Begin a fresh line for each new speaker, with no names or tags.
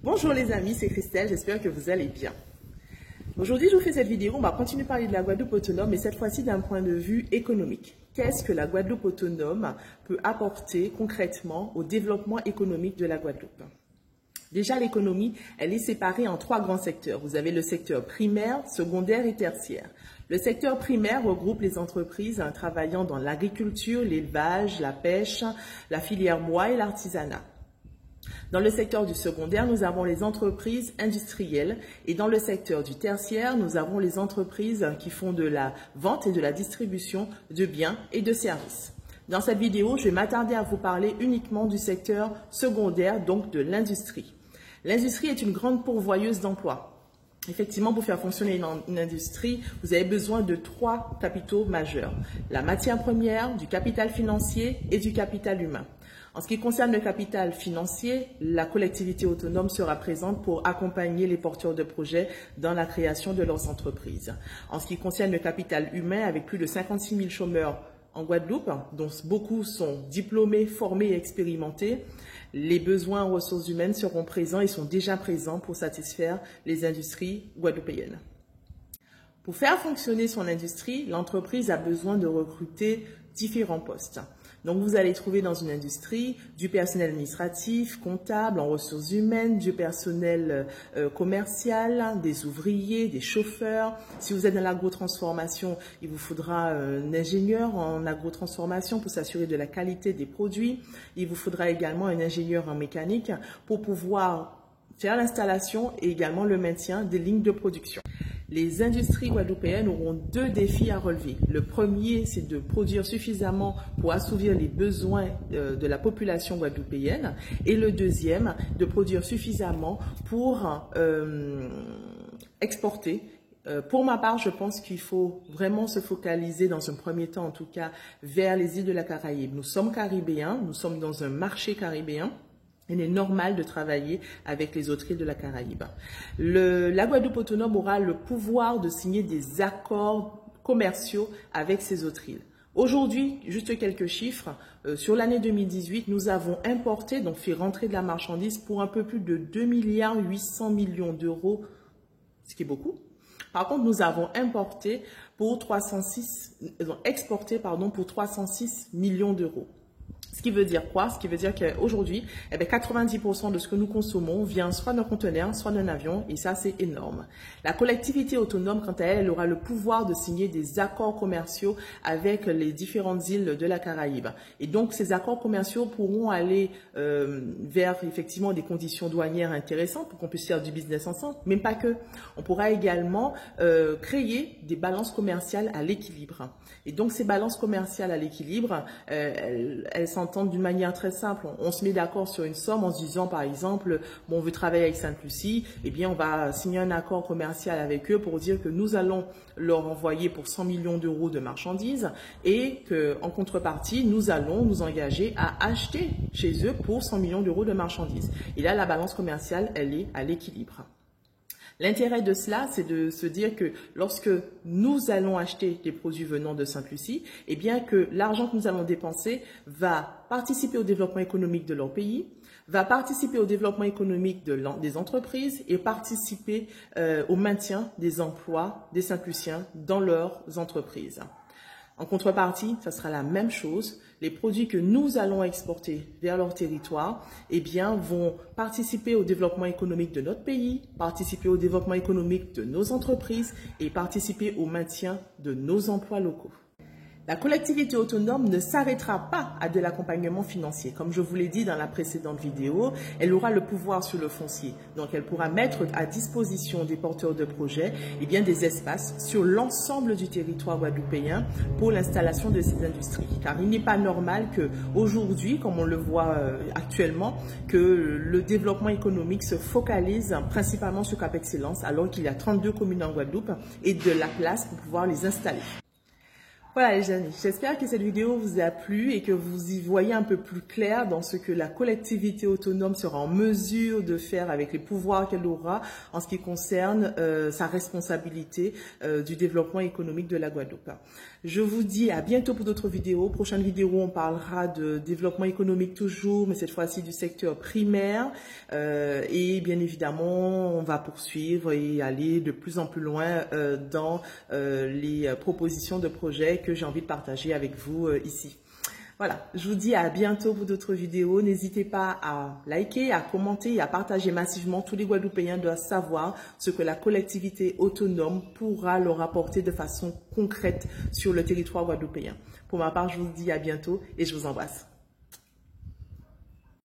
Bonjour les amis, c'est Christelle, j'espère que vous allez bien. Aujourd'hui, je vous fais cette vidéo, on va continuer à parler de la Guadeloupe autonome, mais cette fois-ci d'un point de vue économique. Qu'est-ce que la Guadeloupe autonome peut apporter concrètement au développement économique de la Guadeloupe? Déjà, l'économie, elle est séparée en trois grands secteurs. Vous avez le secteur primaire, secondaire et tertiaire. Le secteur primaire regroupe les entreprises travaillant dans l'agriculture, l'élevage, la pêche, la filière bois et l'artisanat. Dans le secteur du secondaire, nous avons les entreprises industrielles et dans le secteur du tertiaire, nous avons les entreprises qui font de la vente et de la distribution de biens et de services. Dans cette vidéo, je vais m'attarder à vous parler uniquement du secteur secondaire, donc de l'industrie. L'industrie est une grande pourvoyeuse d'emplois. Effectivement, pour faire fonctionner une industrie, vous avez besoin de trois capitaux majeurs. La matière première, du capital financier et du capital humain. En ce qui concerne le capital financier, la collectivité autonome sera présente pour accompagner les porteurs de projets dans la création de leurs entreprises. En ce qui concerne le capital humain, avec plus de 56 000 chômeurs en Guadeloupe, dont beaucoup sont diplômés, formés et expérimentés, les besoins en ressources humaines seront présents et sont déjà présents pour satisfaire les industries guadeloupéennes. Pour faire fonctionner son industrie, l'entreprise a besoin de recruter différents postes. Donc, vous allez trouver dans une industrie du personnel administratif, comptable, en ressources humaines, du personnel commercial, des ouvriers, des chauffeurs. Si vous êtes dans l'agrotransformation, il vous faudra un ingénieur en agrotransformation pour s'assurer de la qualité des produits. Il vous faudra également un ingénieur en mécanique pour pouvoir faire l'installation et également le maintien des lignes de production. Les industries guadeloupéennes auront deux défis à relever. Le premier, c'est de produire suffisamment pour assouvir les besoins de la population guadeloupéenne. Et le deuxième, de produire suffisamment pour exporter. Pour ma part, je pense qu'il faut vraiment se focaliser dans un premier temps, en tout cas, vers les îles de la Caraïbe. Nous sommes caribéens, nous sommes dans un marché caribéen. Il est normal de travailler avec les autres îles de la Caraïbe. La Guadeloupe autonome aura le pouvoir de signer des accords commerciaux avec ces autres îles. Aujourd'hui, juste quelques chiffres. Sur l'année 2018, nous avons importé, donc fait rentrer de la marchandise pour un peu plus de 2,8 milliards d'euros, ce qui est beaucoup. Par contre, nous avons exporté pour 306 millions d'euros. Ce qui veut dire quoi? Ce qui veut dire qu'aujourd'hui, 90% de ce que nous consommons vient soit d'un conteneur, soit d'un avion, et ça, c'est énorme. La collectivité autonome, quant à elle, elle aura le pouvoir de signer des accords commerciaux avec les différentes îles de la Caraïbe. Et donc, ces accords commerciaux pourront aller vers, effectivement, des conditions douanières intéressantes pour qu'on puisse faire du business ensemble, mais pas que. On pourra également créer des balances commerciales à l'équilibre. Et donc, ces balances commerciales à l'équilibre, elles s'entendent d'une manière très simple. On se met d'accord sur une somme en se disant, par exemple, bon, on veut travailler avec Sainte-Lucie, eh bien, on va signer un accord commercial avec eux pour dire que nous allons leur envoyer pour 100 millions d'euros de marchandises et qu'en contrepartie, nous allons nous engager à acheter chez eux pour 100 millions d'euros de marchandises. Et là, la balance commerciale, elle est à l'équilibre. L'intérêt de cela, c'est de se dire que lorsque nous allons acheter des produits venant de Sainte-Lucie, eh bien que l'argent que nous allons dépenser va participer au développement économique de leur pays, va participer au développement économique des entreprises et participer au maintien des emplois des Sainte-Luciens dans leurs entreprises. En contrepartie, ça sera la même chose. Les produits que nous allons exporter vers leur territoire, eh bien, vont participer au développement économique de notre pays, participer au développement économique de nos entreprises et participer au maintien de nos emplois locaux. La collectivité autonome ne s'arrêtera pas à de l'accompagnement financier. Comme je vous l'ai dit dans la précédente vidéo, elle aura le pouvoir sur le foncier. Donc, elle pourra mettre à disposition des porteurs de projets des espaces sur l'ensemble du territoire guadeloupéen pour l'installation de ces industries. Car il n'est pas normal qu'aujourd'hui, comme on le voit actuellement, que le développement économique se focalise principalement sur Cap Excellence alors qu'il y a 32 communes en Guadeloupe et de la place pour pouvoir les installer. Voilà les amis, j'espère que cette vidéo vous a plu et que vous y voyez un peu plus clair dans ce que la collectivité autonome sera en mesure de faire avec les pouvoirs qu'elle aura en ce qui concerne sa responsabilité du développement économique de la Guadeloupe. Je vous dis à bientôt pour d'autres vidéos. Prochaine vidéo, on parlera de développement économique toujours, mais cette fois-ci du secteur primaire. Et bien évidemment, on va poursuivre et aller de plus en plus loin dans les propositions de projets que j'ai envie de partager avec vous ici. Voilà, je vous dis à bientôt pour d'autres vidéos. N'hésitez pas à liker, à commenter et à partager massivement. Tous les Guadeloupéens doivent savoir ce que la collectivité autonome pourra leur apporter de façon concrète sur le territoire guadeloupéen. Pour ma part, je vous dis à bientôt et je vous embrasse.